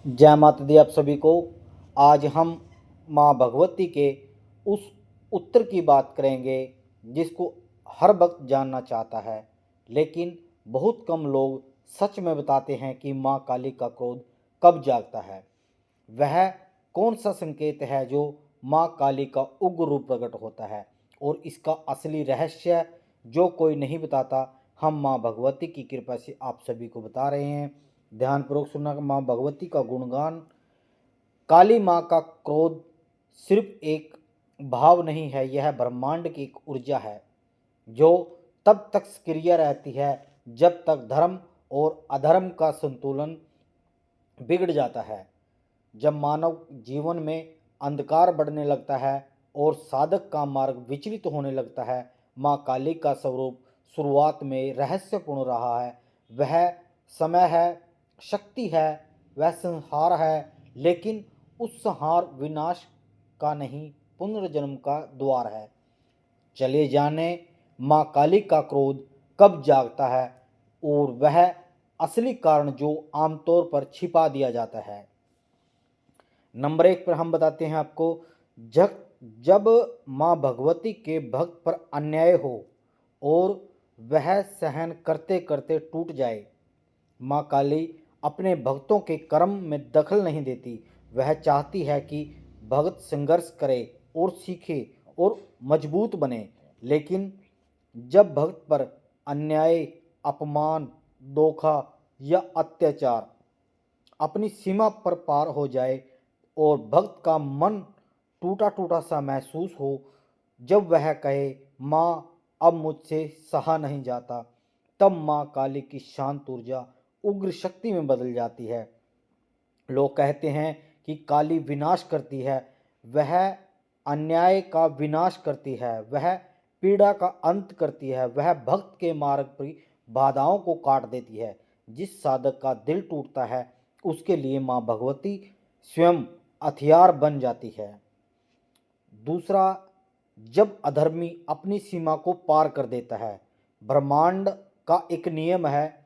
जय माता दी आप सभी को। आज हम माँ भगवती के उस उत्तर की बात करेंगे जिसको हर वक्त जानना चाहता है, लेकिन बहुत कम लोग सच में बताते हैं कि माँ काली का क्रोध कब जागता है। वह कौन सा संकेत है जो माँ काली का उग्र रूप प्रकट होता है, और इसका असली रहस्य जो कोई नहीं बताता, हम माँ भगवती की कृपा से आप सभी को बता रहे हैं। ध्यानपूर्वक सुनना। माँ भगवती का गुणगान। काली माँ का क्रोध सिर्फ एक भाव नहीं है, यह ब्रह्मांड की एक ऊर्जा है जो तब तक सक्रिय रहती है जब तक धर्म और अधर्म का संतुलन बिगड़ जाता है। जब मानव जीवन में अंधकार बढ़ने लगता है और साधक का मार्ग विचलित होने लगता है, माँ काली का स्वरूप शुरुआत में रहस्यपूर्ण रहा है। वह समय है, शक्ति है, वह संहार है, लेकिन उस संहार विनाश का नहीं, पुनर्जन्म का द्वार है। चले जाने माँ काली का क्रोध कब जागता है और वह असली कारण जो आमतौर पर छिपा दिया जाता है। नंबर 1 पर हम बताते हैं आपको। जब जब माँ भगवती के भक्त पर अन्याय हो और वह सहन करते करते टूट जाए। माँ काली अपने भक्तों के कर्म में दखल नहीं देती। वह चाहती है कि भक्त संघर्ष करे और सीखे और मजबूत बने। लेकिन जब भक्त पर अन्याय, अपमान, धोखा या अत्याचार अपनी सीमा पर पार हो जाए और भक्त का मन टूटा टूटा सा महसूस हो, जब वह कहे माँ अब मुझसे सहा नहीं जाता, तब माँ काली की शांत ऊर्जा उग्र शक्ति में बदल जाती है। लोग कहते हैं कि काली विनाश करती है। वह अन्याय का विनाश करती है, वह पीड़ा का अंत करती है, वह भक्त के मार्ग पर बाधाओं को काट देती है। जिस साधक का दिल टूटता है उसके लिए माँ भगवती स्वयं हथियार बन जाती है। दूसरा, जब अधर्मी अपनी सीमा को पार कर देता है। ब्रह्मांड का एक नियम है,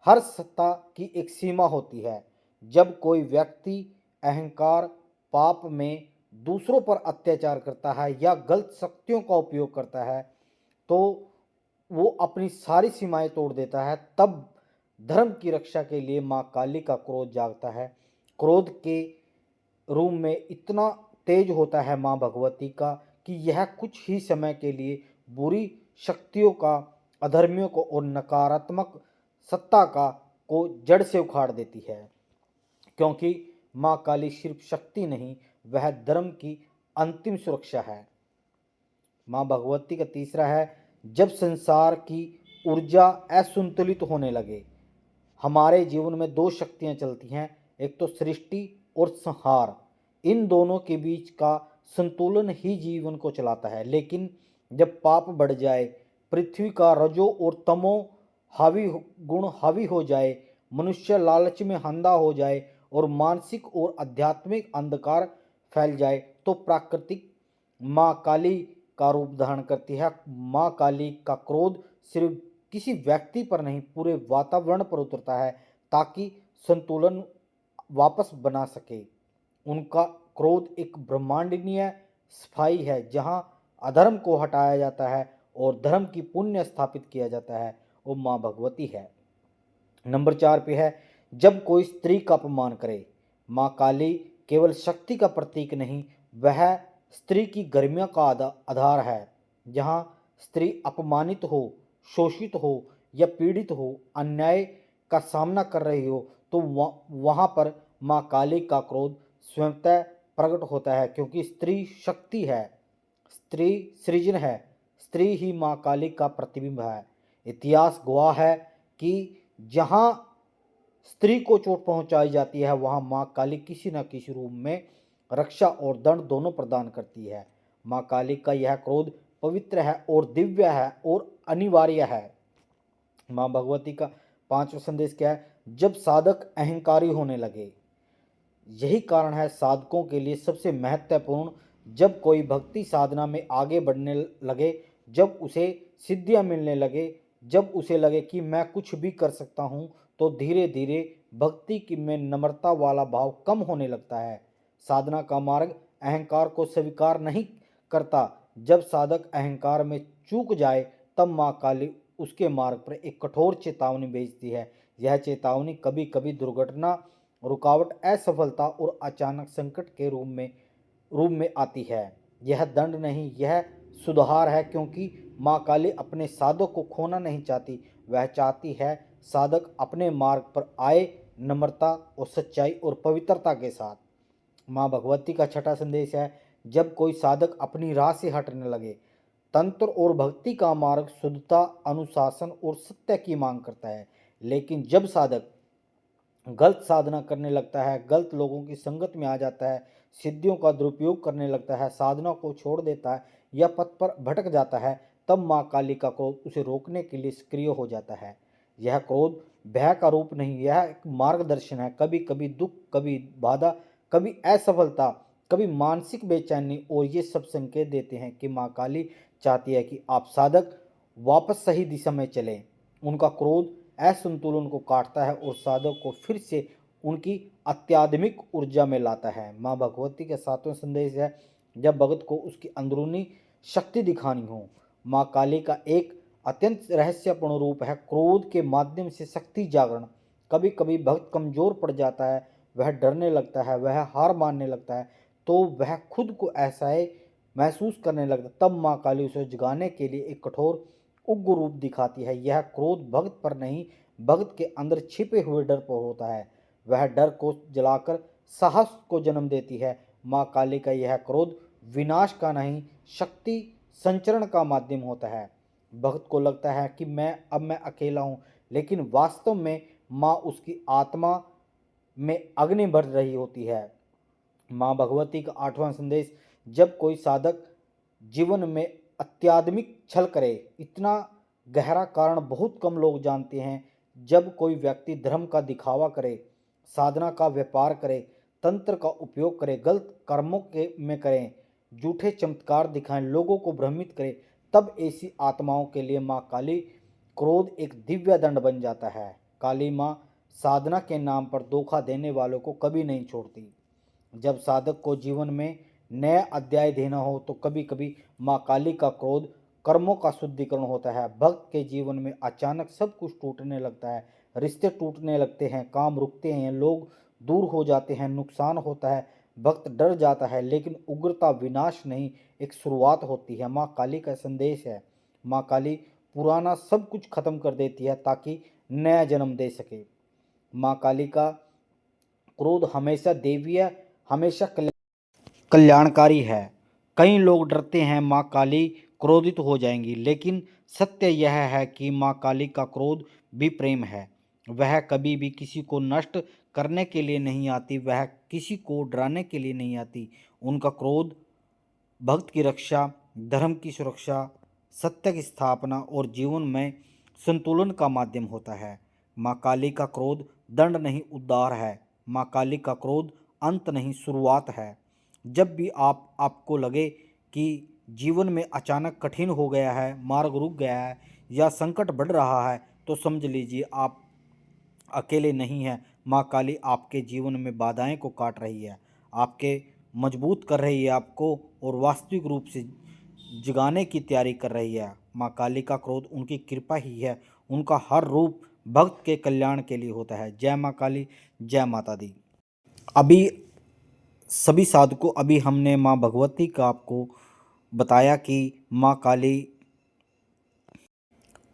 हर सत्ता की एक सीमा होती है। जब कोई व्यक्ति अहंकार, पाप में दूसरों पर अत्याचार करता है या गलत शक्तियों का उपयोग करता है, तो वो अपनी सारी सीमाएं तोड़ देता है। तब धर्म की रक्षा के लिए माँ काली का क्रोध जागता है। क्रोध के रूप में इतना तेज होता है माँ भगवती का कि यह कुछ ही समय के लिए बुरी शक्तियों का, अधर्मियों को और नकारात्मक सत्ता का को जड़ से उखाड़ देती है। क्योंकि माँ काली सिर्फ शक्ति नहीं, वह धर्म की अंतिम सुरक्षा है। माँ भगवती का तीसरा है, जब संसार की ऊर्जा असंतुलित होने लगे। हमारे जीवन में दो शक्तियां चलती हैं, एक तो सृष्टि और संहार। इन दोनों के बीच का संतुलन ही जीवन को चलाता है। लेकिन जब पाप बढ़ जाए, पृथ्वी का रजो और तमो गुण हावी हो जाए, मनुष्य लालच में अंधा हो जाए और मानसिक और आध्यात्मिक अंधकार फैल जाए, तो प्राकृतिक माँ काली का रूप धारण करती है। माँ काली का क्रोध सिर्फ किसी व्यक्ति पर नहीं, पूरे वातावरण पर उतरता है ताकि संतुलन वापस बना सके। उनका क्रोध एक ब्रह्मांडीय सफाई है जहाँ अधर्म को हटाया जाता है और धर्म की पुण्य स्थापित किया जाता है। वो माँ भगवती है। नंबर 4 पे है, जब कोई स्त्री का अपमान करे। माँ काली केवल शक्ति का प्रतीक नहीं, वह स्त्री की गरिमा का आधार है। जहाँ स्त्री अपमानित हो, शोषित हो या पीड़ित हो, अन्याय का सामना कर रही हो, तो वहाँ पर माँ काली का क्रोध स्वयंतः प्रकट होता है। क्योंकि स्त्री शक्ति है, स्त्री सृजन है, स्त्री ही माँ काली का प्रतिबिंब है। इतिहास गवाह है कि जहाँ स्त्री को चोट पहुंचाई जाती है, वहां माँ काली किसी न किसी रूप में रक्षा और दंड दोनों प्रदान करती है। माँ काली का यह क्रोध पवित्र है और दिव्य है और अनिवार्य है। माँ भगवती का पांचवा संदेश क्या है, जब साधक अहंकारी होने लगे। यही कारण है साधकों के लिए सबसे महत्वपूर्ण, जब कोई भक्ति साधना में आगे बढ़ने लगे, जब उसे सिद्धियां मिलने लगे, जब उसे लगे कि मैं कुछ भी कर सकता हूँ, तो धीरे धीरे भक्ति की में नम्रता वाला भाव कम होने लगता है। साधना का मार्ग अहंकार को स्वीकार नहीं करता। जब साधक अहंकार में चूक जाए तब माँ काली उसके मार्ग पर एक कठोर चेतावनी भेजती है। यह चेतावनी कभी कभी दुर्घटना, रुकावट, असफलता और अचानक संकट के रूप में आती है। यह दंड नहीं, यह सुधार है, क्योंकि माँ काली अपने साधक को खोना नहीं चाहती। वह चाहती है साधक अपने मार्ग पर आए नम्रता और सच्चाई और पवित्रता के साथ। माँ भगवती का छठा संदेश है, जब कोई साधक अपनी राह से हटने लगे। तंत्र और भक्ति का मार्ग शुद्धता, अनुशासन और सत्य की मांग करता है। लेकिन जब साधक गलत साधना करने लगता है, गलत लोगों की संगत में आ जाता है, सिद्धियों का दुरुपयोग करने लगता है, साधना को छोड़ देता है या पथ पर भटक जाता है, तब माँ काली का क्रोध उसे रोकने के लिए सक्रिय हो जाता है। यह क्रोध भय का रूप नहीं, यह एक मार्गदर्शन है। कभी कभी दुख, कभी बाधा, कभी असफलता, कभी मानसिक बेचैनी, और ये सब संकेत देते हैं कि माँ काली चाहती है कि आप साधक वापस सही दिशा में चलें। उनका क्रोध असंतुलन को काटता है और साधक को फिर से उनकी आध्यात्मिक ऊर्जा में लाता है। माँ भगवती का सातवां संदेश है, जब भगत को उसकी अंदरूनी शक्ति दिखानी हो। माँ काली का एक अत्यंत रहस्यपूर्ण रूप है क्रोध के माध्यम से शक्ति जागरण। कभी कभी भक्त कमजोर पड़ जाता है, वह डरने लगता है, वह हार मानने लगता है, तो वह खुद को असहाय महसूस करने लगता है। तब माँ काली उसे जगाने के लिए एक कठोर उग्र रूप दिखाती है। यह क्रोध भक्त पर नहीं, भक्त के अंदर छिपे हुए डर पर होता है। वह डर को जलाकर साहस को जन्म देती है। माँ काली का यह क्रोध विनाश का नहीं, शक्ति संचरण का माध्यम होता है। भक्त को लगता है कि मैं अकेला हूँ, लेकिन वास्तव में माँ उसकी आत्मा में अग्नि भर रही होती है। माँ भगवती का आठवां संदेश, जब कोई साधक जीवन में अत्याधुनिक छल करे। इतना गहरा कारण बहुत कम लोग जानते हैं। जब कोई व्यक्ति धर्म का दिखावा करे, साधना का व्यापार करे, तंत्र का उपयोग करे, गलत कर्मों के में करें, झूठे चमत्कार दिखाएं, लोगों को भ्रमित करे, तब ऐसी आत्माओं के लिए माँ काली क्रोध एक दिव्य दंड बन जाता है। काली माँ साधना के नाम पर धोखा देने वालों को कभी नहीं छोड़ती। जब साधक को जीवन में नया अध्याय देना हो तो कभी कभी माँ काली का क्रोध कर्मों का शुद्धिकरण होता है। भक्त के जीवन में अचानक सब कुछ टूटने लगता है, रिश्ते टूटने लगते हैं, काम रुकते हैं, लोग दूर हो जाते हैं, नुकसान होता है, भक्त डर जाता है। लेकिन उग्रता विनाश नहीं, एक शुरुआत होती है। माँ काली का संदेश है, माँ काली पुराना सब कुछ खत्म कर देती है ताकि नया जन्म दे सके। माँ काली का क्रोध हमेशा देवीय, हमेशा कल्याणकारी है। कई लोग डरते हैं माँ काली क्रोधित हो जाएंगी, लेकिन सत्य यह है कि माँ काली का क्रोध भी प्रेम है। वह कभी भी किसी को नष्ट करने के लिए नहीं आती, वह किसी को डराने के लिए नहीं आती। उनका क्रोध भक्त की रक्षा, धर्म की सुरक्षा, सत्य की स्थापना और जीवन में संतुलन का माध्यम होता है। माँ काली का क्रोध दंड नहीं, उद्धार है। माँ काली का क्रोध अंत नहीं, शुरुआत है। जब भी आपको लगे कि जीवन में अचानक कठिन हो गया है, मार्ग रुक गया है या संकट बढ़ रहा है, तो समझ लीजिए आप अकेले नहीं हैं। माँ काली आपके जीवन में बाधाएं को काट रही है, आपके मजबूत कर रही है आपको, और वास्तविक रूप से जगाने की तैयारी कर रही है। माँ काली का क्रोध उनकी कृपा ही है, उनका हर रूप भक्त के कल्याण के लिए होता है। जय माँ काली, जय माता दी। अभी सभी साधकों, अभी हमने माँ भगवती का आपको बताया कि माँ काली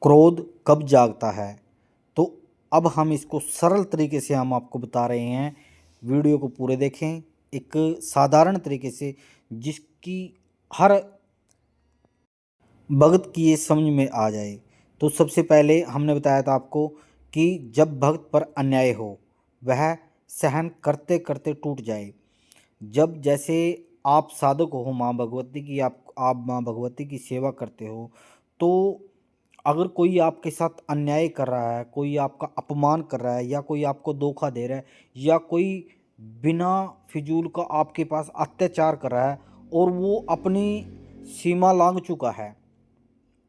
क्रोध कब जागता है। तो अब हम इसको सरल तरीके से हम आपको बता रहे हैं। वीडियो को पूरे देखें एक साधारण तरीके से, जिसकी हर भक्त की ये समझ में आ जाए। तो सबसे पहले हमने बताया था आपको कि जब भक्त पर अन्याय हो, वह सहन करते करते टूट जाए। जब जैसे आप साधक हो माँ भगवती की, आप माँ भगवती की सेवा करते हो, तो अगर कोई आपके साथ अन्याय कर रहा है, कोई आपका अपमान कर रहा है, या कोई आपको धोखा दे रहा है, या कोई बिना फिजूल का आपके पास अत्याचार कर रहा है और वो अपनी सीमा लांघ चुका है,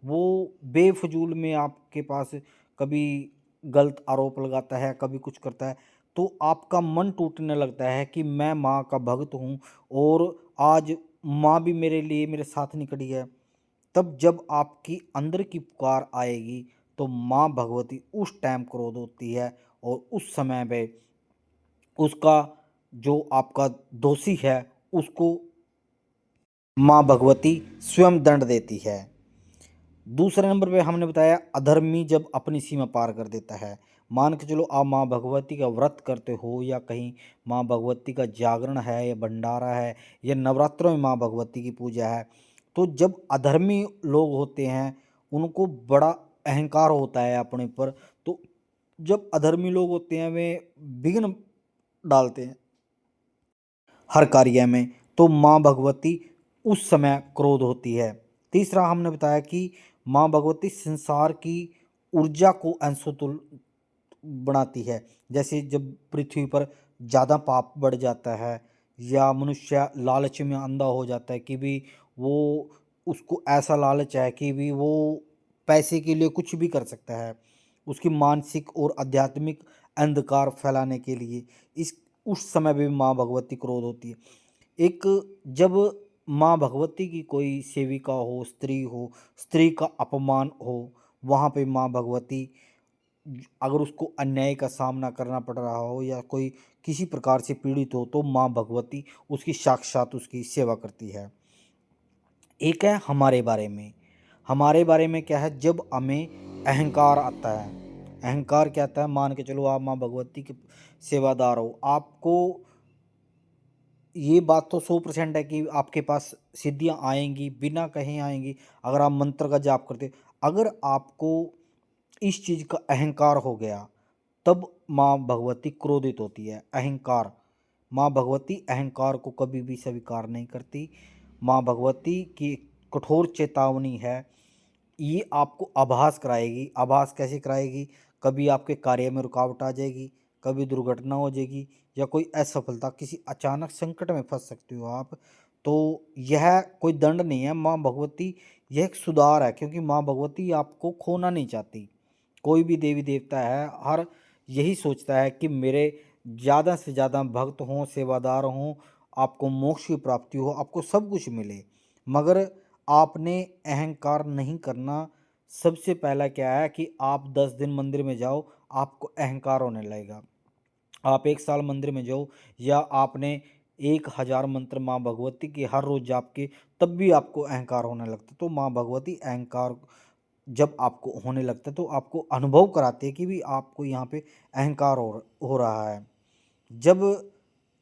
वो बेफजूल में आपके पास कभी गलत आरोप लगाता है, कभी कुछ करता है, तो आपका मन टूटने लगता है कि मैं माँ का भक्त हूँ और आज माँ भी मेरे लिए मेरे साथ नहीं खड़ी है। तब जब आपकी अंदर की पुकार आएगी तो माँ भगवती उस टाइम क्रोध होती है और उस समय पे उसका जो आपका दोषी है उसको माँ भगवती स्वयं दंड देती है। दूसरे नंबर पे हमने बताया अधर्मी जब अपनी सीमा पार कर देता है। मान के चलो आप माँ भगवती का व्रत करते हो या कहीं माँ भगवती का जागरण है या भंडारा है या नवरात्रों में माँ भगवती की पूजा है, तो जब अधर्मी लोग होते हैं उनको बड़ा अहंकार होता है अपने पर। तो जब अधर्मी लोग होते हैं वे विघ्न डालते हैं हर कार्य में, तो माँ भगवती उस समय क्रोध होती है। तीसरा हमने बताया कि माँ भगवती संसार की ऊर्जा को असंतुल बनाती है। जैसे जब पृथ्वी पर ज़्यादा पाप बढ़ जाता है या मनुष्य लालच में अंधा हो जाता है कि भी वो उसको ऐसा लालच है कि भी वो पैसे के लिए कुछ भी कर सकता है, उसकी मानसिक और आध्यात्मिक अंधकार फैलाने के लिए इस उस समय भी माँ भगवती क्रोध होती है। एक जब माँ भगवती की कोई सेविका हो, स्त्री का अपमान हो, वहाँ पे माँ भगवती अगर उसको अन्याय का सामना करना पड़ रहा हो या कोई किसी प्रकार से पीड़ित हो तो माँ भगवती उसकी साक्षात उसकी सेवा करती है। एक है हमारे बारे में क्या है, जब हमें अहंकार आता है। अहंकार क्या आता है, मान के चलो आप माँ भगवती के सेवादार हो, आपको ये बात तो 100% है कि आपके पास सिद्धियां आएंगी, बिना कहीं आएंगी अगर आप मंत्र का जाप करते। अगर आपको इस चीज़ का अहंकार हो गया तब माँ भगवती क्रोधित होती है। अहंकार, माँ भगवती अहंकार को कभी भी स्वीकार नहीं करती। माँ भगवती की कठोर चेतावनी है, ये आपको आभास कराएगी। आभास कैसे कराएगी, कभी आपके कार्य में रुकावट आ जाएगी, कभी दुर्घटना हो जाएगी या कोई असफलता, किसी अचानक संकट में फंस सकते हो आप। तो यह कोई दंड नहीं है, माँ भगवती यह एक सुधार है, क्योंकि माँ भगवती आपको खोना नहीं चाहती। कोई भी देवी देवता है हर यही सोचता है कि मेरे ज़्यादा से ज़्यादा भक्त हों, सेवादार हों, आपको मोक्ष की प्राप्ति हो, आपको सब कुछ मिले। मगर आपने अहंकार नहीं करना। सबसे पहला क्या है कि आप 10 दिन मंदिर में जाओ, आपको अहंकार होने लगेगा। आप 1 साल मंदिर में जाओ या आपने 1000 मंत्र माँ भगवती के हर रोज़ जाप के, तब भी आपको अहंकार होने लगता। तो माँ भगवती अहंकार जब आपको होने लगता है तो आपको अनुभव कराती है कि भी आपको यहाँ पे अहंकार हो रहा है। जब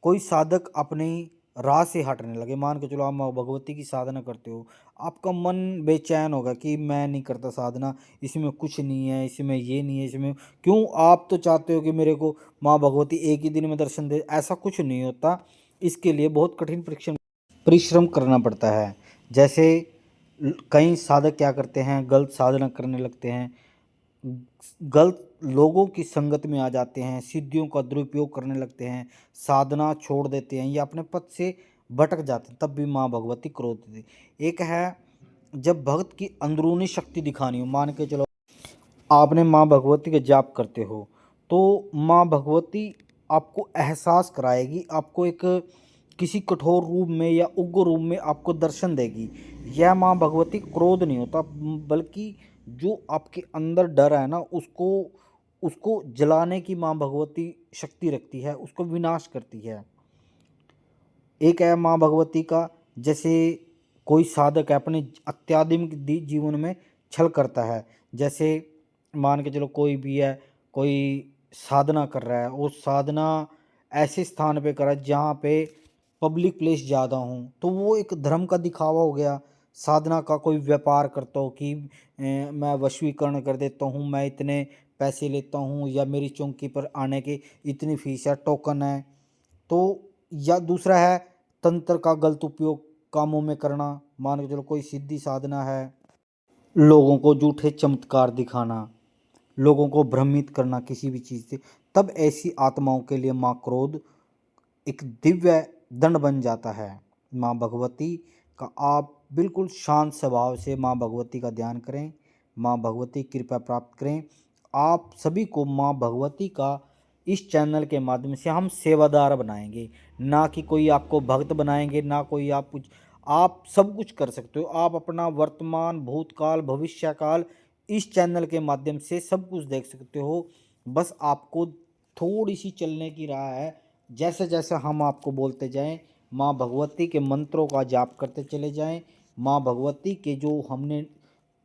कोई साधक अपनी राह से हटने लगे, मान के चलो आप माँ भगवती की साधना करते हो, आपका मन बेचैन होगा कि मैं नहीं करता साधना, इसमें कुछ नहीं है, इसमें ये नहीं है, इसमें क्यों। आप तो चाहते हो कि मेरे को माँ भगवती एक ही दिन में दर्शन दे, ऐसा कुछ नहीं होता। इसके लिए बहुत कठिन परिश्रम परिश्रम करना पड़ता है। जैसे कई साधक क्या करते हैं, गलत साधना करने लगते हैं, गलत लोगों की संगत में आ जाते हैं, सिद्धियों का दुरुपयोग करने लगते हैं, साधना छोड़ देते हैं या अपने पथ से भटक जाते हैं, तब भी माँ भगवती क्रोध थी। एक है जब भक्त की अंदरूनी शक्ति दिखानी हो, मान के चलो आपने माँ भगवती के जाप करते हो तो माँ भगवती आपको एहसास कराएगी, आपको एक किसी कठोर रूप में या उग्र रूप में आपको दर्शन देगी। यह माँ भगवती क्रोध नहीं होता, बल्कि जो आपके अंदर डर है ना उसको उसको जलाने की माँ भगवती शक्ति रखती है, उसको विनाश करती है। एक है माँ भगवती का, जैसे कोई साधक है अपने अत्याधुनिक जीवन में छल करता है। जैसे मान के चलो कोई भी है, कोई साधना कर रहा है, वो साधना ऐसे स्थान पे कर रहा है जहाँ पे पब्लिक प्लेस ज़्यादा हों, तो वो एक धर्म का दिखावा हो गया। साधना का कोई व्यापार करता हो कि मैं वशीकरण कर देता हूँ, मैं इतने पैसे लेता हूँ या मेरी चौकी पर आने की इतनी फीस है, टोकन है। तो या दूसरा है तंत्र का गलत उपयोग कामों में करना, मान के चलो कोई सिद्धि साधना है, लोगों को झूठे चमत्कार दिखाना, लोगों को भ्रमित करना किसी भी चीज़ से, तब ऐसी आत्माओं के लिए माँ क्रोध एक दिव्य दंड बन जाता है। माँ भगवती का आप बिल्कुल शांत स्वभाव से माँ भगवती का ध्यान करें, माँ भगवती की कृपा प्राप्त करें। आप सभी को माँ भगवती का इस चैनल के माध्यम से हम सेवादार बनाएंगे, ना कि कोई आपको भक्त बनाएंगे, ना कोई आप कुछ। आप सब कुछ कर सकते हो, आप अपना वर्तमान, भूतकाल, भविष्यकाल इस चैनल के माध्यम से सब कुछ देख सकते हो। बस आपको थोड़ी सी चलने की राह है। जैसे जैसे हम आपको बोलते जाएं, माँ भगवती के मंत्रों का जाप करते चले जाएं। माँ भगवती के जो हमने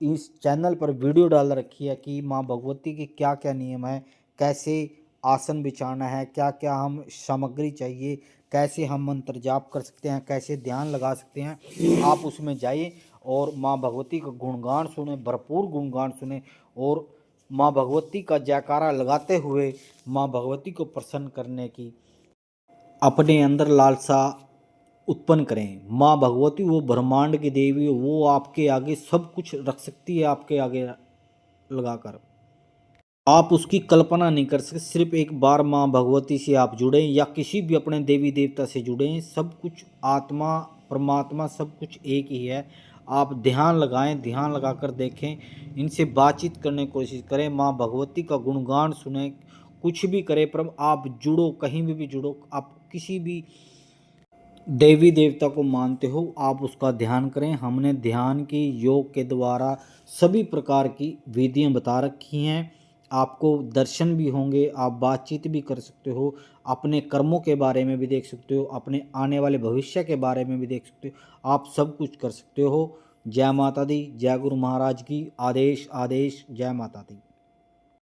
इस चैनल पर वीडियो डाल रखी है कि माँ भगवती के क्या क्या नियम है, कैसे आसन बिछाना है, क्या क्या हम सामग्री चाहिए, कैसे हम मंत्र जाप कर सकते हैं, कैसे ध्यान लगा सकते हैं, आप उसमें जाइए और माँ भगवती का गुणगान सुने, भरपूर गुणगान सुने और माँ भगवती का जयकारा लगाते हुए माँ भगवती को प्रसन्न करने की अपने अंदर लालसा उत्पन्न करें। माँ भगवती वो ब्रह्मांड की देवी, वो आपके आगे सब कुछ रख सकती है, आपके आगे लगाकर आप उसकी कल्पना नहीं कर सकते। सिर्फ एक बार माँ भगवती से आप जुड़ें या किसी भी अपने देवी देवता से जुड़ें, सब कुछ आत्मा परमात्मा सब कुछ एक ही है। आप ध्यान लगाएं, ध्यान लगाकर देखें, इनसे बातचीत करने की कोशिश करें, माँ भगवती का गुणगान सुने, कुछ भी करें, पर आप जुड़ो, कहीं भी जुड़ो। आप किसी भी देवी देवता को मानते हो, आप उसका ध्यान करें। हमने ध्यान की योग के द्वारा सभी प्रकार की विधियां बता रखी हैं। आपको दर्शन भी होंगे, आप बातचीत भी कर सकते हो, अपने कर्मों के बारे में भी देख सकते हो, अपने आने वाले भविष्य के बारे में भी देख सकते हो, आप सब कुछ कर सकते हो। जय माता दी, जय गुरु महाराज की। आदेश आदेश, जय माता दी।